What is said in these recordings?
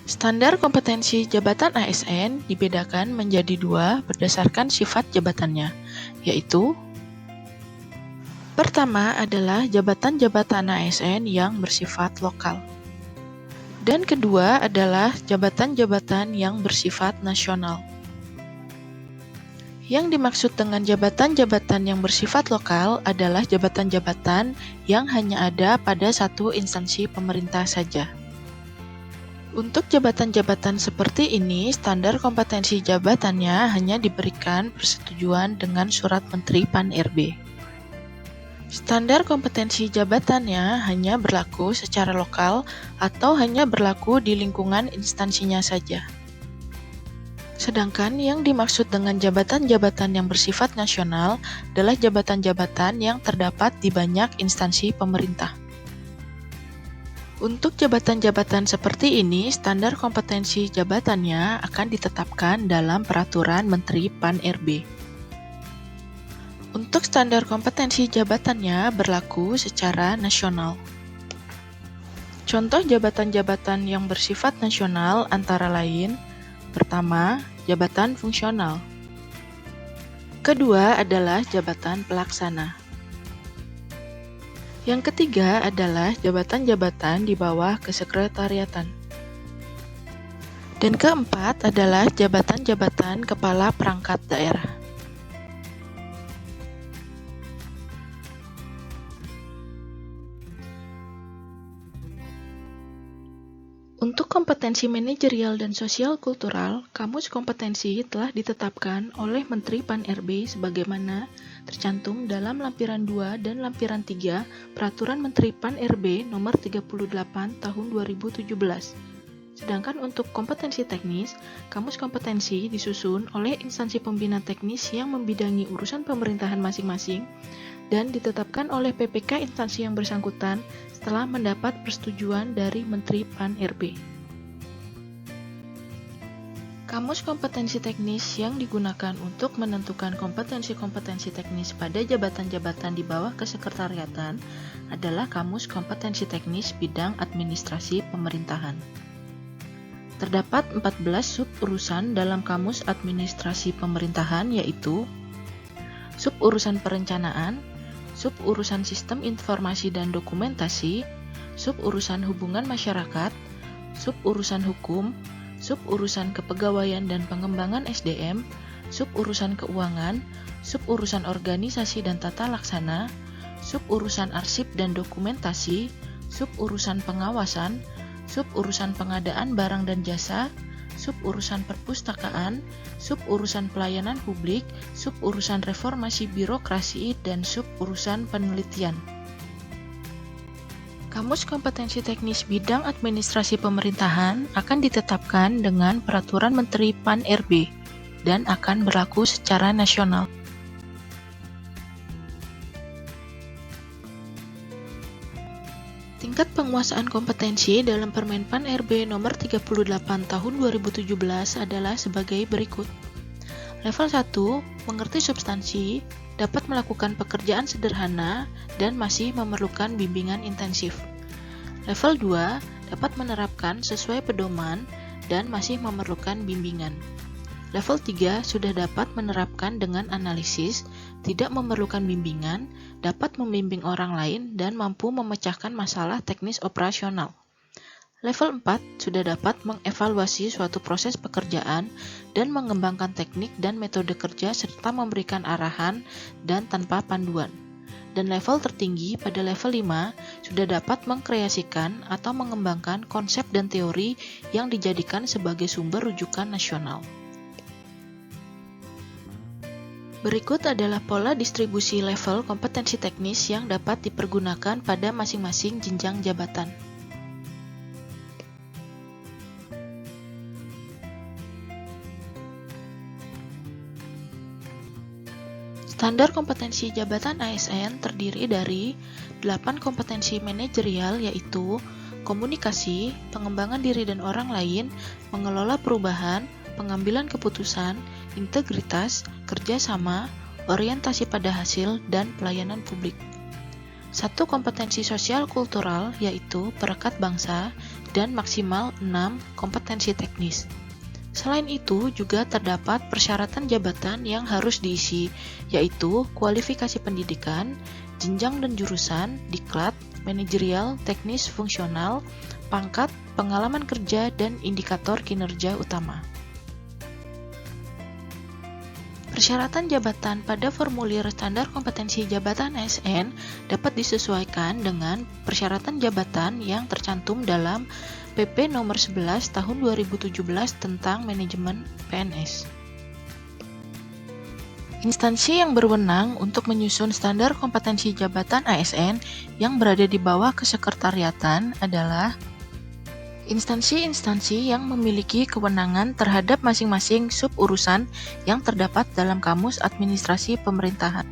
Standar kompetensi jabatan ASN dibedakan menjadi dua berdasarkan sifat jabatannya, yaitu pertama adalah jabatan-jabatan ASN yang bersifat lokal. Dan kedua adalah jabatan-jabatan yang bersifat nasional. Yang dimaksud dengan jabatan-jabatan yang bersifat lokal adalah jabatan-jabatan yang hanya ada pada satu instansi pemerintah saja. Untuk jabatan-jabatan seperti ini, standar kompetensi jabatannya hanya diberikan persetujuan dengan surat Menteri Pan-RB. Standar kompetensi jabatannya hanya berlaku secara lokal atau hanya berlaku di lingkungan instansinya saja. Sedangkan yang dimaksud dengan jabatan-jabatan yang bersifat nasional adalah jabatan-jabatan yang terdapat di banyak instansi pemerintah. Untuk jabatan-jabatan seperti ini, standar kompetensi jabatannya akan ditetapkan dalam Peraturan Menteri Pan-RB. Untuk standar kompetensi jabatannya berlaku secara nasional. Contoh jabatan-jabatan yang bersifat nasional antara lain: pertama, jabatan fungsional. Kedua adalah jabatan pelaksana. Yang ketiga adalah jabatan-jabatan di bawah kesekretariatan. Dan keempat adalah jabatan-jabatan kepala perangkat daerah. Untuk kompetensi manajerial dan sosial kultural, kamus kompetensi telah ditetapkan oleh Menteri Pan-RB sebagaimana tercantum dalam lampiran 2 dan lampiran 3 Peraturan Menteri Pan-RB Nomor 38 Tahun 2017. Sedangkan untuk kompetensi teknis, kamus kompetensi disusun oleh instansi pembina teknis yang membidangi urusan pemerintahan masing-masing dan ditetapkan oleh PPK instansi yang bersangkutan setelah mendapat persetujuan dari Menteri Pan-RB. Kamus kompetensi teknis yang digunakan untuk menentukan kompetensi-kompetensi teknis pada jabatan-jabatan di bawah kesekretariatan adalah Kamus Kompetensi Teknis Bidang Administrasi Pemerintahan. Terdapat 14 sub-urusan dalam Kamus Administrasi Pemerintahan, yaitu sub-urusan perencanaan, sub-urusan sistem informasi dan dokumentasi, sub-urusan hubungan masyarakat, sub-urusan hukum, sub-urusan kepegawaian dan pengembangan SDM, sub-urusan keuangan, sub-urusan organisasi dan tata laksana, sub-urusan arsip dan dokumentasi, sub-urusan pengawasan, sub-urusan pengadaan barang dan jasa, sub-urusan perpustakaan, sub-urusan pelayanan publik, sub-urusan reformasi birokrasi, dan sub-urusan penelitian. Kamus kompetensi teknis bidang administrasi pemerintahan akan ditetapkan dengan Peraturan Menteri Pan-RB dan akan berlaku secara nasional. Tingkat penguasaan kompetensi dalam Permen Pan-RB Nomor 38 Tahun 2017 adalah sebagai berikut. Level 1, mengerti substansi, dapat melakukan pekerjaan sederhana dan masih memerlukan bimbingan intensif. Level 2, dapat menerapkan sesuai pedoman dan masih memerlukan bimbingan. Level 3, sudah dapat menerapkan dengan analisis, tidak memerlukan bimbingan, dapat membimbing orang lain, dan mampu memecahkan masalah teknis operasional. Level 4, sudah dapat mengevaluasi suatu proses pekerjaan dan mengembangkan teknik dan metode kerja serta memberikan arahan dan tanpa panduan. Dan level tertinggi pada level 5, sudah dapat mengkreasikan atau mengembangkan konsep dan teori yang dijadikan sebagai sumber rujukan nasional. Berikut adalah pola distribusi level kompetensi teknis yang dapat dipergunakan pada masing-masing jenjang jabatan. Standar kompetensi jabatan ASN terdiri dari 8 kompetensi manajerial, yaitu komunikasi, pengembangan diri dan orang lain, mengelola perubahan, pengambilan keputusan, integritas, kerjasama, orientasi pada hasil, dan pelayanan publik. 1 kompetensi sosial kultural yaitu perekat bangsa, dan maksimal 6 kompetensi teknis. Selain itu, juga terdapat persyaratan jabatan yang harus diisi, yaitu kualifikasi pendidikan, jenjang dan jurusan, diklat, manajerial, teknis, fungsional, pangkat, pengalaman kerja, dan indikator kinerja utama. Persyaratan jabatan pada formulir standar kompetensi jabatan ASN dapat disesuaikan dengan persyaratan jabatan yang tercantum dalam PP nomor 11 tahun 2017 tentang manajemen PNS. Instansi yang berwenang untuk menyusun standar kompetensi jabatan ASN yang berada di bawah kesekretariatan adalah instansi-instansi yang memiliki kewenangan terhadap masing-masing sub-urusan yang terdapat dalam Kamus Administrasi Pemerintahan.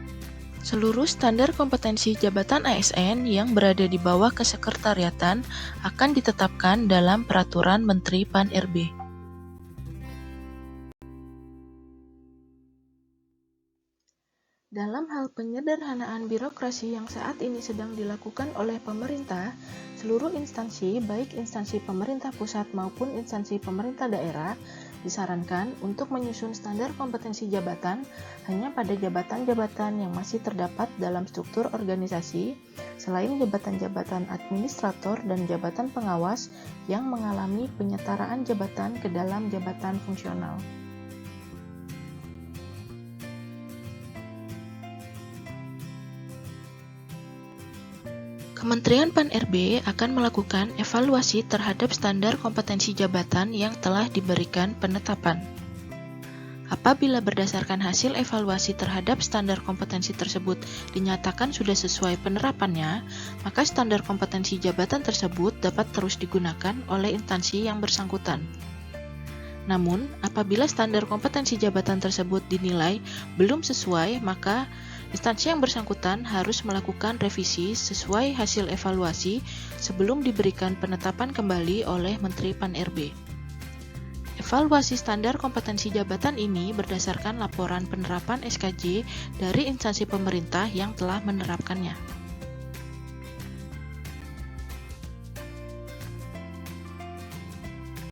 Seluruh standar kompetensi jabatan ASN yang berada di bawah kesekretariatan akan ditetapkan dalam Peraturan Menteri Pan-RB. Dalam hal penyederhanaan birokrasi yang saat ini sedang dilakukan oleh pemerintah, seluruh instansi, baik instansi pemerintah pusat maupun instansi pemerintah daerah, disarankan untuk menyusun standar kompetensi jabatan hanya pada jabatan-jabatan yang masih terdapat dalam struktur organisasi, selain jabatan-jabatan administrator dan jabatan pengawas yang mengalami penyetaraan jabatan ke dalam jabatan fungsional. Kementerian Pan-RB akan melakukan evaluasi terhadap standar kompetensi jabatan yang telah diberikan penetapan. Apabila berdasarkan hasil evaluasi terhadap standar kompetensi tersebut dinyatakan sudah sesuai penerapannya, maka standar kompetensi jabatan tersebut dapat terus digunakan oleh instansi yang bersangkutan. Namun, apabila standar kompetensi jabatan tersebut dinilai belum sesuai, maka instansi yang bersangkutan harus melakukan revisi sesuai hasil evaluasi sebelum diberikan penetapan kembali oleh Menteri Pan-RB. Evaluasi standar kompetensi jabatan ini berdasarkan laporan penerapan SKJ dari instansi pemerintah yang telah menerapkannya.